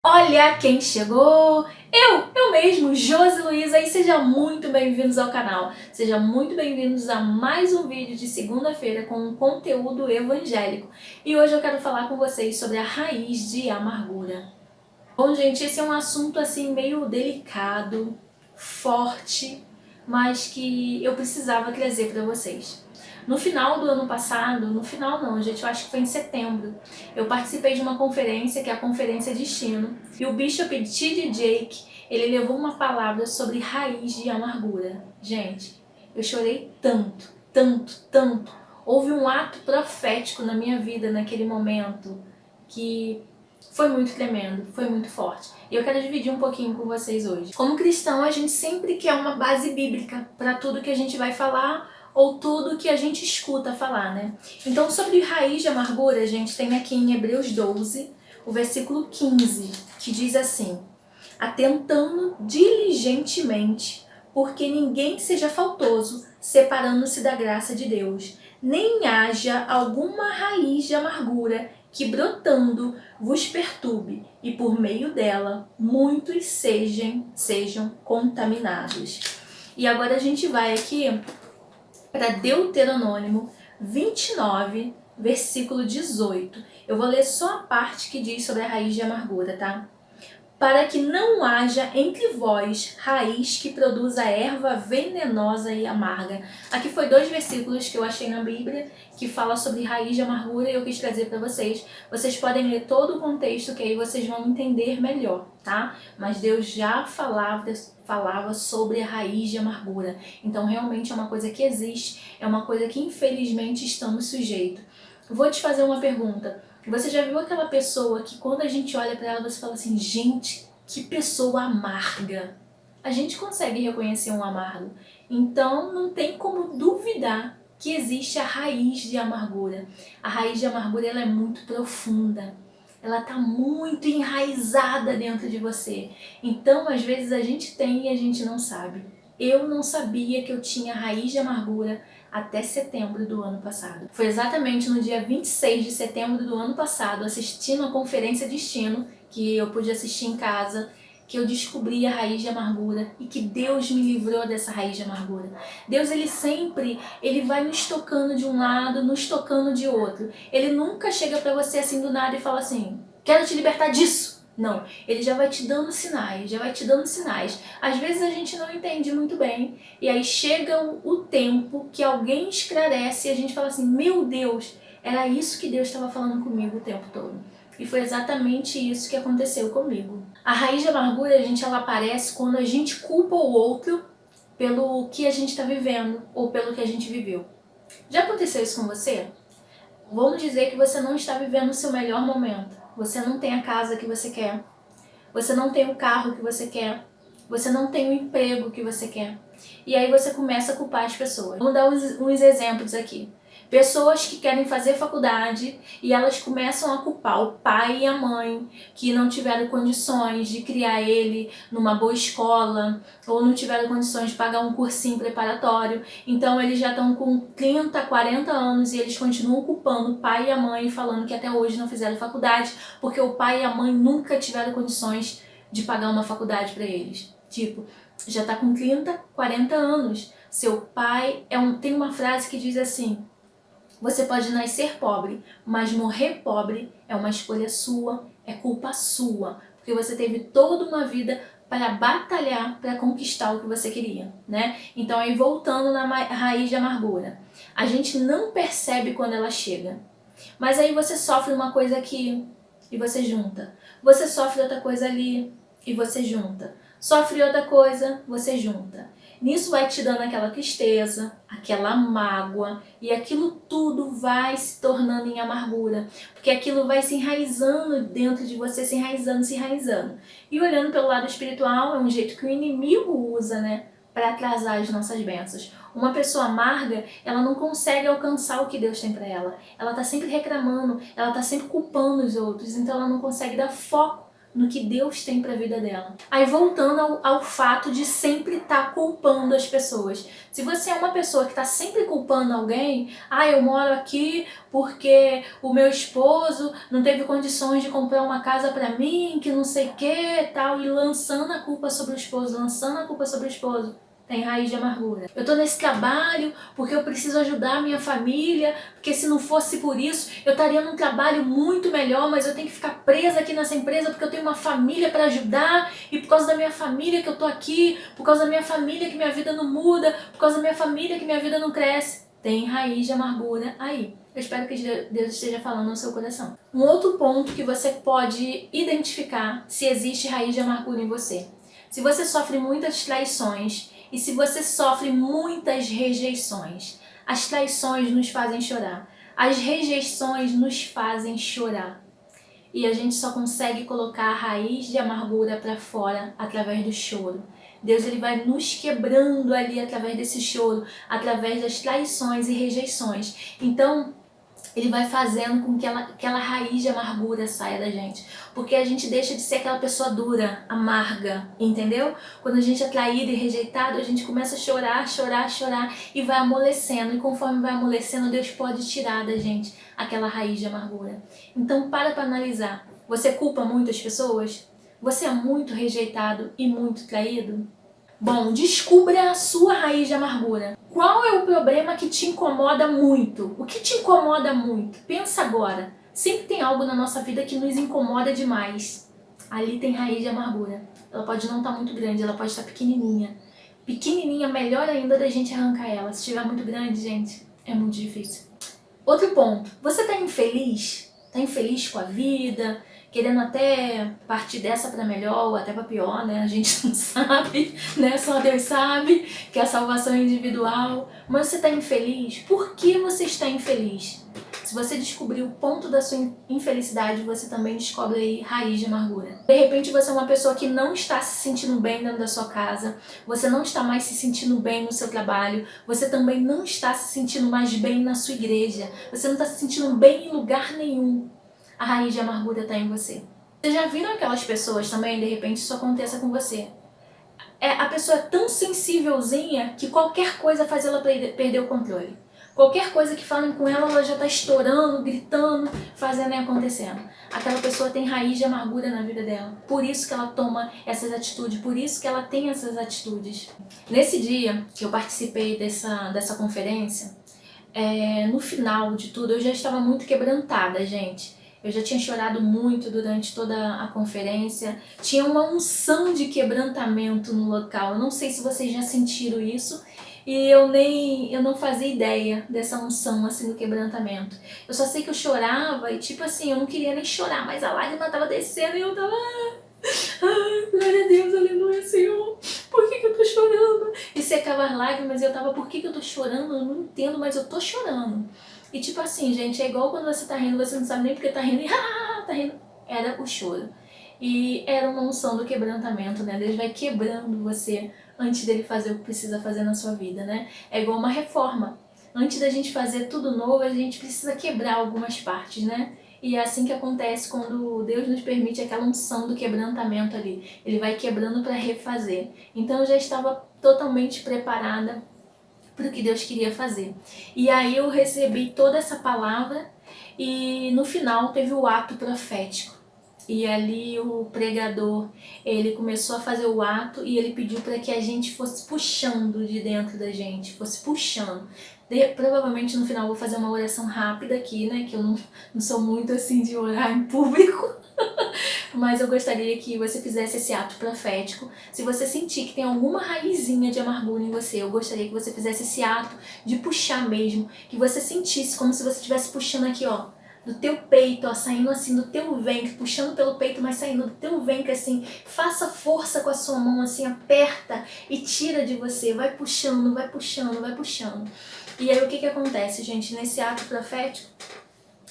Olha quem chegou! Eu mesmo, Josi Luiza, e sejam muito bem-vindos ao canal. Sejam muito bem-vindos a mais um vídeo de segunda-feira com um conteúdo evangélico. E hoje eu quero falar com vocês sobre a raiz de amargura. Bom, gente, esse é um assunto assim meio delicado, forte, mas que eu precisava trazer para vocês. No final do ano passado, no final não, gente, eu acho que foi em setembro, eu participei de uma conferência, que é a Conferência Destino, e o Bishop T.D. Jakes, ele levou uma palavra sobre raiz de amargura. Gente, eu chorei tanto, tanto, tanto. Houve um ato profético na minha vida naquele momento que foi muito tremendo, foi muito forte. E eu quero dividir um pouquinho com vocês hoje. Como cristão, a gente sempre quer uma base bíblica para tudo que a gente vai falar ou tudo que a gente escuta falar, né? Então, sobre raiz de amargura, a gente tem aqui em Hebreus 12, o versículo 15, que diz assim: atentando diligentemente, porque ninguém seja faltoso, separando-se da graça de Deus, nem haja alguma raiz de amargura que brotando vos perturbe, e por meio dela muitos sejam contaminados. E agora a gente vai aqui para Deuteronômio 29, versículo 18. Eu vou ler só a parte que diz sobre a raiz de amargura, tá? Para que não haja entre vós raiz que produza erva venenosa e amarga. Aqui foi 2 versículos que eu achei na Bíblia que fala sobre raiz de amargura e eu quis trazer para vocês. Vocês podem ler todo o contexto que aí vocês vão entender melhor, tá? Mas Deus já falava sobre a raiz de amargura. Então realmente é uma coisa que existe, é uma coisa que infelizmente estamos sujeitos. Vou te fazer uma pergunta. Você já viu aquela pessoa que quando a gente olha para ela, você fala assim, gente, que pessoa amarga. A gente consegue reconhecer um amargo. Então não tem como duvidar que existe a raiz de amargura. A raiz de amargura ela é muito profunda. Ela está muito enraizada dentro de você. Então, às vezes, a gente tem e a gente não sabe. Eu não sabia que eu tinha raiz de amargura até setembro do ano passado. Foi exatamente no dia 26 de setembro do ano passado, assistindo a Conferência Destino, que eu pude assistir em casa, que eu descobri a raiz de amargura e que Deus me livrou dessa raiz de amargura. Deus, ele vai nos tocando de um lado, nos tocando de outro. Ele nunca chega para você assim do nada e fala assim, quero te libertar disso. Não, ele já vai te dando sinais, já vai te dando sinais. Às vezes a gente não entende muito bem, e aí chega o tempo que alguém esclarece e a gente fala assim, meu Deus, era isso que Deus estava falando comigo o tempo todo. E foi exatamente isso que aconteceu comigo. A raiz de amargura, ela aparece quando a gente culpa o outro pelo que a gente está vivendo ou pelo que a gente viveu. Já aconteceu isso com você? Vamos dizer que você não está vivendo o seu melhor momento. Você não tem a casa que você quer. Você não tem o carro que você quer. Você não tem o emprego que você quer. E aí você começa a culpar as pessoas. Vamos dar uns exemplos aqui. Pessoas que querem fazer faculdade e elas começam a culpar o pai e a mãe que não tiveram condições de criar ele numa boa escola ou não tiveram condições de pagar um cursinho preparatório. Então eles já estão com 30, 40 anos e eles continuam culpando o pai e a mãe, falando que até hoje não fizeram faculdade porque o pai e a mãe nunca tiveram condições de pagar uma faculdade para eles. Tipo, já está com 30, 40 anos. Seu pai tem uma frase que diz assim: você pode nascer pobre, mas morrer pobre é uma escolha sua, é culpa sua, porque você teve toda uma vida para batalhar para conquistar o que você queria, né? Então aí voltando na raiz de amargura, a gente não percebe quando ela chega, mas aí você sofre uma coisa aqui e você junta, você sofre outra coisa ali e você junta, sofre outra coisa, você junta. Nisso vai te dando aquela tristeza, aquela mágoa, e aquilo tudo vai se tornando em amargura, porque aquilo vai se enraizando dentro de você, se enraizando, se enraizando. E olhando pelo lado espiritual, é um jeito que o inimigo usa, né, para atrasar as nossas bênçãos. Uma pessoa amarga, ela não consegue alcançar o que Deus tem para ela. Ela está sempre reclamando, ela está sempre culpando os outros, então ela não consegue dar foco no que Deus tem para a vida dela. Aí voltando ao fato de sempre estar culpando as pessoas. Se você é uma pessoa que está sempre culpando alguém, eu moro aqui porque o meu esposo não teve condições de comprar uma casa para mim, que não sei o que, tal, e lançando a culpa sobre o esposo, lançando a culpa sobre o esposo. Tem raiz de amargura. Eu tô nesse trabalho porque eu preciso ajudar a minha família, porque se não fosse por isso, eu estaria num trabalho muito melhor, mas eu tenho que ficar presa aqui nessa empresa porque eu tenho uma família para ajudar, e por causa da minha família que eu tô aqui, por causa da minha família que minha vida não muda, por causa da minha família que minha vida não cresce. Tem raiz de amargura aí. Eu espero que Deus esteja falando no seu coração. Um outro ponto que você pode identificar se existe raiz de amargura em você. Se você sofre muitas traições e se você sofre muitas rejeições. As traições nos fazem chorar. As rejeições nos fazem chorar. E a gente só consegue colocar a raiz de amargura para fora através do choro. Deus ele vai nos quebrando ali através desse choro, através das traições e rejeições. Então, ele vai fazendo com que aquela raiz de amargura saia da gente. Porque a gente deixa de ser aquela pessoa dura, amarga, entendeu? Quando a gente é traído e rejeitado, a gente começa a chorar, chorar, chorar e vai amolecendo. E conforme vai amolecendo, Deus pode tirar da gente aquela raiz de amargura. Então para analisar. Você culpa muitas pessoas? Você é muito rejeitado e muito traído? Bom, descubra a sua raiz de amargura. Qual é o problema que te incomoda muito? O que te incomoda muito? Pensa agora. Sempre tem algo na nossa vida que nos incomoda demais. Ali tem raiz de amargura. Ela pode não estar muito grande, ela pode estar pequenininha. Pequenininha, melhor ainda da gente arrancar ela. Se estiver muito grande, gente, é muito difícil. Outro ponto. Você está infeliz? Está infeliz com a vida? Querendo até partir dessa para melhor ou até para pior, né? A gente não sabe, né? Só Deus sabe que a salvação é individual. Mas você está infeliz? Por que você está infeliz? Se você descobrir o ponto da sua infelicidade, você também descobre aí raiz de amargura. De repente você é uma pessoa que não está se sentindo bem dentro da sua casa, você não está mais se sentindo bem no seu trabalho, você também não está se sentindo mais bem na sua igreja, você não está se sentindo bem em lugar nenhum. A raiz de amargura está em você. Vocês já viram aquelas pessoas também, de repente isso aconteça com você? A pessoa é tão sensívelzinha que qualquer coisa faz ela perder o controle. Qualquer coisa que falem com ela, ela já está estourando, gritando, fazendo e acontecendo. Aquela pessoa tem raiz de amargura na vida dela. Por isso que ela toma essas atitudes, por isso que ela tem essas atitudes. Nesse dia que eu participei dessa conferência, no final de tudo, eu já estava muito quebrantada, gente. Eu já tinha chorado muito durante toda a conferência. Tinha uma unção de quebrantamento no local. Eu não sei se vocês já sentiram isso. E eu não fazia ideia dessa unção assim do quebrantamento. Eu só sei que eu chorava e tipo assim, eu não queria nem chorar, mas a lágrima tava descendo e eu tava... glória a Deus, aleluia, Senhor. Por que eu tô chorando? E secava as lágrimas e eu tava, por que eu tô chorando? Eu não entendo, mas eu tô chorando. E tipo assim, gente, é igual quando você tá rindo, você não sabe nem porque tá rindo e tá rindo. Era o choro. E era uma unção do quebrantamento, né? Deus vai quebrando você antes dele fazer o que precisa fazer na sua vida, né? É igual uma reforma. Antes da gente fazer tudo novo, a gente precisa quebrar algumas partes, né? E é assim que acontece quando Deus nos permite aquela unção do quebrantamento ali. Ele vai quebrando para refazer. Então eu já estava totalmente preparada para o que Deus queria fazer. E aí eu recebi toda essa palavra e no final teve o ato profético. E ali o pregador, ele começou a fazer o ato e ele pediu para que a gente fosse puxando de dentro da gente, fosse puxando. Provavelmente no final eu vou fazer uma oração rápida aqui, né, que eu não sou muito assim de orar em público, mas eu gostaria que você fizesse esse ato profético. Se você sentir que tem alguma raizinha de amargura em você, eu gostaria que você fizesse esse ato de puxar mesmo, que você sentisse como se você estivesse puxando aqui, ó, do teu peito, ó, saindo assim do teu ventre, puxando pelo peito, mas saindo do teu ventre assim. Faça força com a sua mão assim, aperta e tira de você, vai puxando, vai puxando, vai puxando. E aí o que acontece, gente? Nesse ato profético,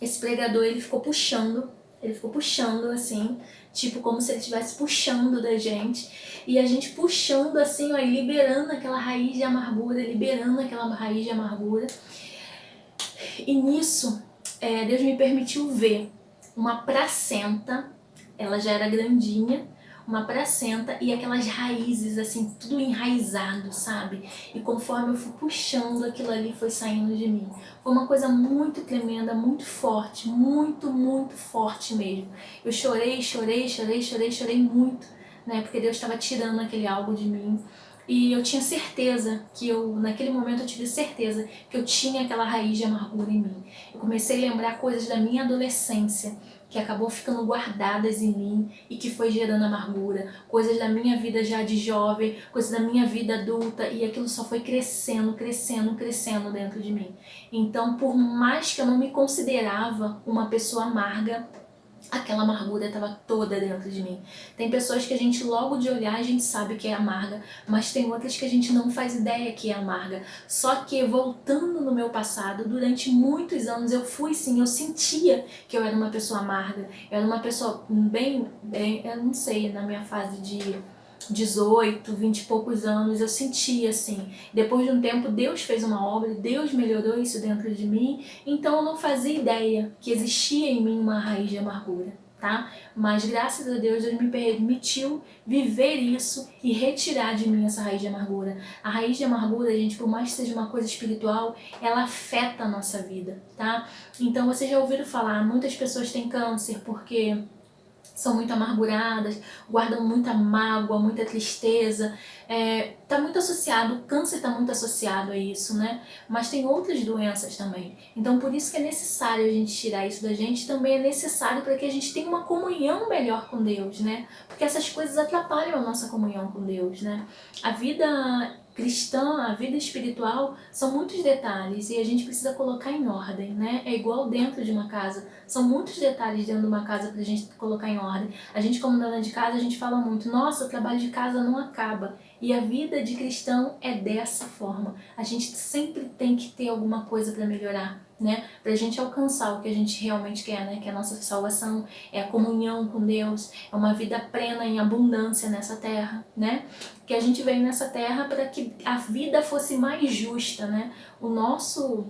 esse pregador, ele ficou puxando assim, tipo como se ele estivesse puxando da gente. E a gente puxando assim, ó, e liberando aquela raiz de amargura, liberando aquela raiz de amargura. E nisso, Deus me permitiu ver uma placenta ela já era grandinha, uma placenta e aquelas raízes assim, tudo enraizado, sabe? E conforme eu fui puxando, aquilo ali foi saindo de mim. Foi uma coisa muito tremenda, muito forte, muito, muito forte mesmo. Eu chorei, chorei, chorei, chorei, chorei muito, né? Porque Deus estava tirando aquele algo de mim. E eu tinha certeza naquele momento eu tive certeza que eu tinha aquela raiz de amargura em mim. Eu comecei a lembrar coisas da minha adolescência, que acabou ficando guardadas em mim e que foi gerando amargura, coisas da minha vida já de jovem, coisas da minha vida adulta, e aquilo só foi crescendo, crescendo, crescendo dentro de mim. Então, por mais que eu não me considerava uma pessoa amarga, aquela amargura estava toda dentro de mim. Tem pessoas que a gente logo de olhar a gente sabe que é amarga, mas tem outras que a gente não faz ideia que é amarga. Só que voltando no meu passado, durante muitos anos eu sentia que eu era uma pessoa amarga. Eu era uma pessoa eu não sei, na minha fase de 18, 20 e poucos anos, eu sentia assim. Depois de um tempo, Deus fez uma obra, Deus melhorou isso dentro de mim, então eu não fazia ideia que existia em mim uma raiz de amargura, tá? Mas graças a Deus, Deus me permitiu viver isso e retirar de mim essa raiz de amargura. A raiz de amargura, gente, por mais que seja uma coisa espiritual, ela afeta a nossa vida, tá? Então vocês já ouviram falar, muitas pessoas têm câncer porque são muito amarguradas, guardam muita mágoa, muita tristeza. Tá muito associado, o câncer está muito associado a isso, né? Mas tem outras doenças também. Então por isso que é necessário a gente tirar isso da gente, também é necessário para que a gente tenha uma comunhão melhor com Deus, né? Porque essas coisas atrapalham a nossa comunhão com Deus, né? A vida cristã, a vida espiritual, são muitos detalhes e a gente precisa colocar em ordem, né? É igual dentro de uma casa. São muitos detalhes dentro de uma casa pra gente colocar em ordem. A gente, como dona de casa, a gente fala muito, nossa, o trabalho de casa não acaba. E a vida de cristão é dessa forma. A gente sempre tem que ter alguma coisa para melhorar, né? Pra gente alcançar o que a gente realmente quer, né? Que é a nossa salvação, é a comunhão com Deus, é uma vida plena em abundância nessa terra, né? Que a gente veio nessa terra para que a vida fosse mais justa, né? O nosso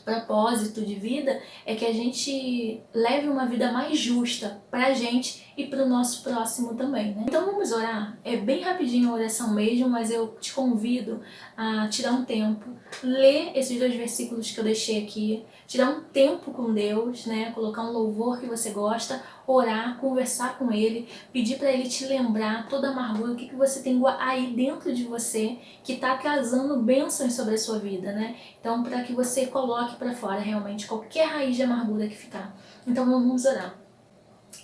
propósito de vida é que a gente leve uma vida mais justa pra gente e pro nosso próximo também, né? Então vamos orar? É bem rapidinho a oração mesmo, mas eu te convido a tirar um tempo, ler esses 2 versículos que eu deixei aqui, tirar um tempo com Deus, né? Colocar um louvor que você gosta, orar, conversar com Ele, pedir para Ele te lembrar toda a amargura, o que você tem aí dentro de você que está atrasando bênçãos sobre a sua vida, né? Então, para que você coloque para fora realmente qualquer raiz de amargura que ficar. Então, vamos orar.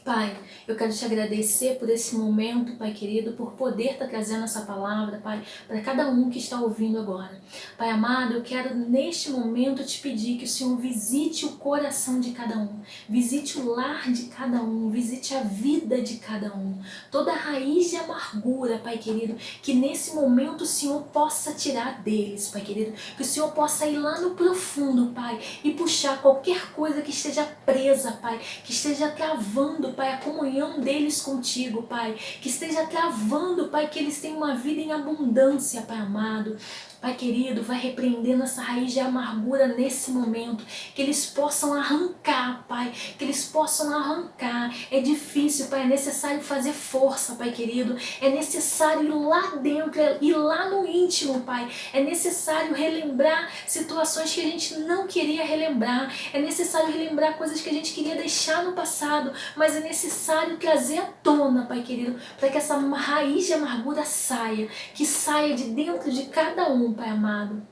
Pai, eu quero te agradecer por esse momento, Pai querido, por poder estar trazendo essa palavra, Pai, para cada um que está ouvindo agora. Pai amado, eu quero neste momento te pedir que o Senhor visite o coração de cada um, visite o lar de cada um, visite a vida de cada um, toda a raiz de amargura, Pai querido, que nesse momento o Senhor possa tirar deles, Pai querido, que o Senhor possa ir lá no profundo, Pai, e puxar qualquer coisa que esteja presa, Pai, que esteja travando, Pai, a comunhão deles contigo, Pai, que esteja travando, Pai, que eles tenham uma vida em abundância, Pai amado. Pai querido, vai repreendendo essa raiz de amargura nesse momento, que eles possam arrancar, Pai, que eles possam arrancar. É difícil, Pai, é necessário fazer força, Pai querido, é necessário ir lá dentro, ir lá no íntimo, Pai, é necessário relembrar situações que a gente não queria relembrar, é necessário relembrar coisas que a gente queria deixar no passado, mas é necessário trazer à tona, Pai querido, para que essa raiz de amargura saia, que saia de dentro de cada um, Pai amado.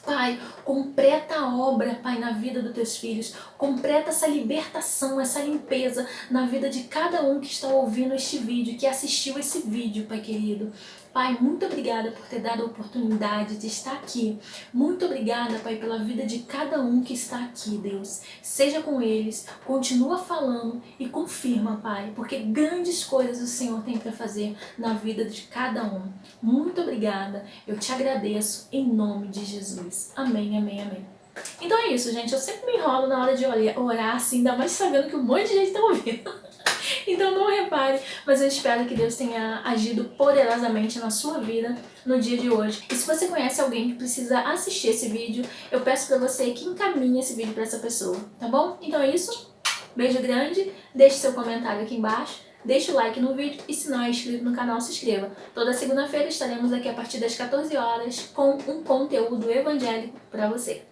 Pai, completa a obra, Pai, na vida dos teus filhos. Completa essa libertação, essa limpeza na vida de cada um que está ouvindo este vídeo, que assistiu esse vídeo, Pai querido. Pai, muito obrigada por ter dado a oportunidade de estar aqui. Muito obrigada, Pai, pela vida de cada um que está aqui, Deus. Seja com eles, continua falando e confirma, Pai, porque grandes coisas o Senhor tem para fazer na vida de cada um. Muito obrigada, eu te agradeço em nome de Jesus. Amém, amém, amém. Então é isso, gente. Eu sempre me enrolo na hora de orar, assim, ainda mais sabendo que um monte de gente tá ouvindo. Então não repare, mas eu espero que Deus tenha agido poderosamente na sua vida no dia de hoje. E se você conhece alguém que precisa assistir esse vídeo, eu peço pra você que encaminhe esse vídeo pra essa pessoa, tá bom? Então é isso. Beijo grande, deixe seu comentário aqui embaixo. deixa o like no vídeo e se não é inscrito no canal, se inscreva. Toda segunda-feira estaremos aqui a partir das 14 horas com um conteúdo evangélico para você.